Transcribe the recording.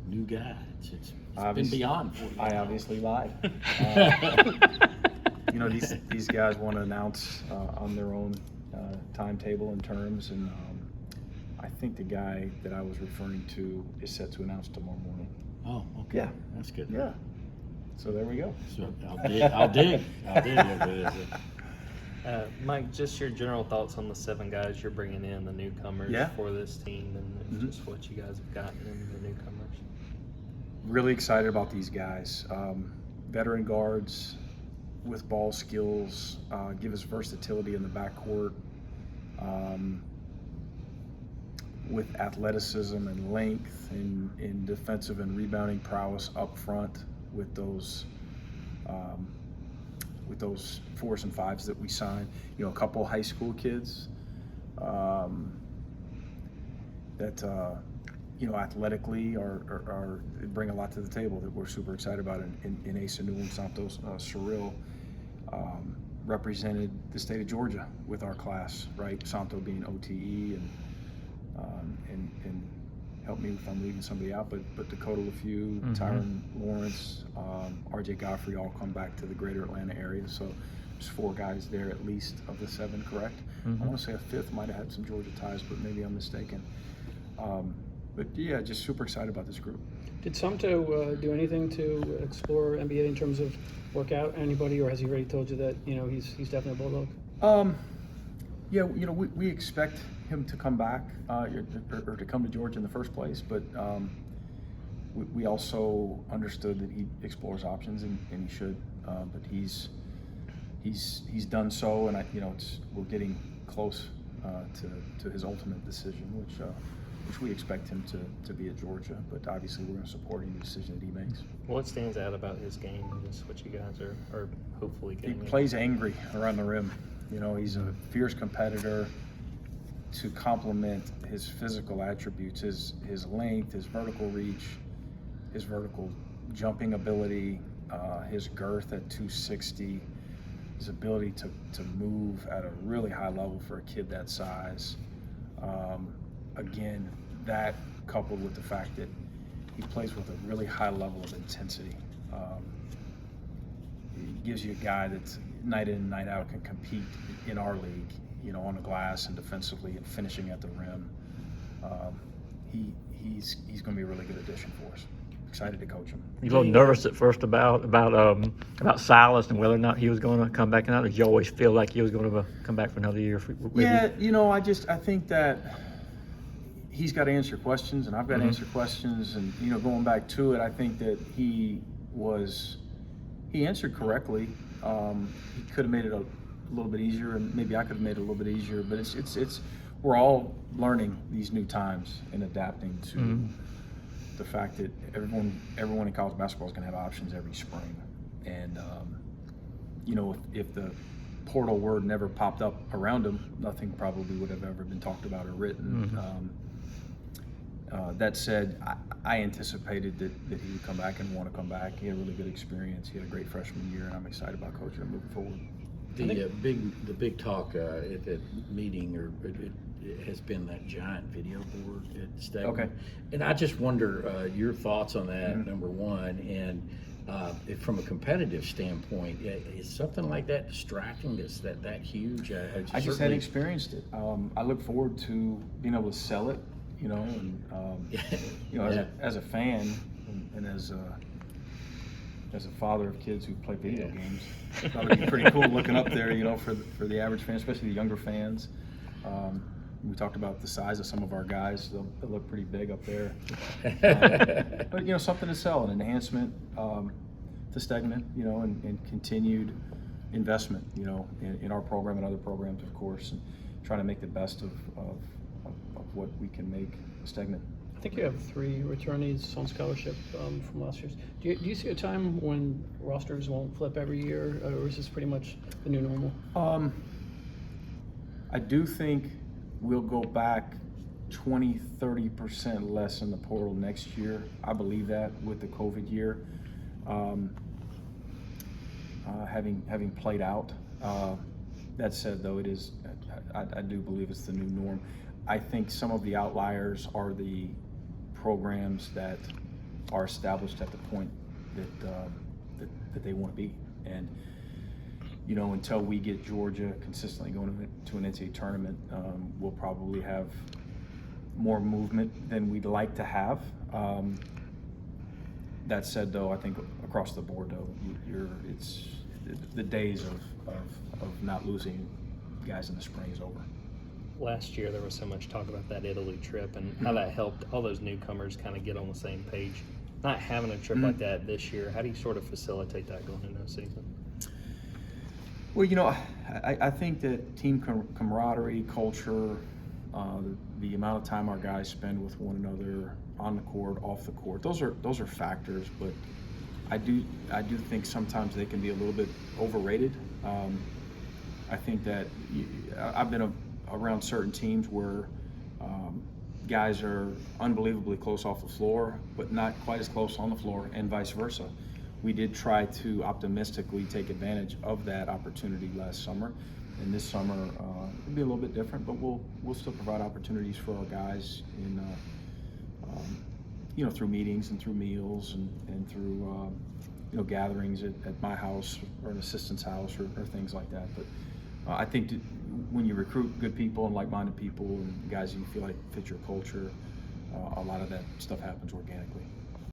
new guy. It's been Obviously- beyond 40 I hours. obviously lied. You know, these guys want to announce on their own timetable and terms, and I think the guy that I was referring to is set to announce tomorrow morning. Oh, okay. Yeah. That's good. Yeah. So there we go. So I'll dig if it is. Mike, just your general thoughts on the 7 guys you're bringing in, the newcomers Yeah. for this team, and Mhm. just what you guys have gotten in the newcomers. Really excited about these guys. Veteran guards with ball skills, give us versatility in the backcourt, with athleticism and length, in defensive and rebounding prowess up front with those 4s and 5s that we signed. You know, a couple high school kids that you know, athletically are bring a lot to the table that we're super excited about. In Asa Newell, Santos Cyril represented the state of Georgia with our class, right? Santo being OTE and help me if I'm leaving somebody out, but Dakota LaFew, Tyron Lawrence, RJ Godfrey all come back to the greater Atlanta area. So there's 4 guys there at least of the 7, correct? I want to say a 5th might have had some Georgia ties, but maybe I'm mistaken. But yeah, just super excited about this group. Did Santo do anything to explore NBA in terms of workout? Anybody, or has he already told you that he's definitely a Bulldog? Yeah, you know, we expect him to come back or to come to Georgia in the first place, but we also understood that he explores options and he should, but he's done so, and we're getting close to his ultimate decision, which we expect him to be at Georgia, but obviously we're going to support any decision that he makes. What stands out about his game and just what you guys are hopefully He getting? plays angry around the rim. You know, he's a fierce competitor. To complement his physical attributes, his length, his vertical reach, his vertical jumping ability, his girth at 260, his ability to move at a really high level for a kid that size. Again, that coupled with the fact that he plays with a really high level of intensity. It gives you a guy that's night in and night out can compete in our league, you know, on the glass and defensively and finishing at the rim. He's going to be a really good addition for us. Excited to coach him. You a little nervous at first about Silas and whether or not he was going to come back or not? Or did you always feel like he was going to come back for another year? Yeah, you know, I think that he's got to answer questions, and I've got to answer questions. And you know, going back to it, I think that he answered correctly. He could have made it a little bit easier, and maybe I could have made it a little bit easier. But it's we're all learning these new times and adapting to the fact that everyone in college basketball is going to have options every spring. And you know, if the portal word never popped up around him, nothing probably would have ever been talked about or written. That said, I anticipated that he would come back and want to come back. He had a really good experience. He had a great freshman year, and I'm excited about coaching him moving forward. The big talk at that meeting, or it has been that giant video board at Stegman. Okay. And I just wonder your thoughts on that, number one, and if from a competitive standpoint, is something like that distracting? That's that huge? I just hadn't experienced it. I look forward to being able to sell it, you know, and you know, as a fan and as a father of kids who play video games, I thought it'd be pretty cool looking up there, you know, for the average fan, especially the younger fans. We talked about the size of some of our guys; they'll look pretty big up there. But you know, something to sell, an enhancement to Stegman, you know, and continued investment, you know, in our program and other programs, of course, and trying to make the best of what we can make Stegman. I think you have 3 returnees on scholarship from last year's. Do you see a time when rosters won't flip every year, or is this pretty much the new normal? I do think we'll go back 20-30% less in the portal next year. I believe that with the COVID year, having played out. That said, though, I do believe it's the new norm. I think some of the outliers are the programs that are established at the point that they want to be. And you know, until we get Georgia consistently going to an NCAA tournament, we'll probably have more movement than we'd like to have. That said, though, I think across the board, though, it's the days of not losing guys in the spring is over. Last year, there was so much talk about that Italy trip and how that helped all those newcomers kind of get on the same page. Not having a trip like that this year, how do you sort of facilitate that going into a season? Well, you know, I think that team camaraderie, culture, the amount of time our guys spend with one another on the court, off the court, those are factors. But I do think sometimes they can be a little bit overrated. I think that I've been around certain teams where guys are unbelievably close off the floor, but not quite as close on the floor, and vice versa. We did try to optimistically take advantage of that opportunity last summer, and this summer it'll be a little bit different, but we'll still provide opportunities for our guys in you know, through meetings and through meals and through you know, gatherings at my house or an assistant's house or things like that. But I think when you recruit good people and like-minded people and guys you feel like fit your culture, a lot of that stuff happens organically.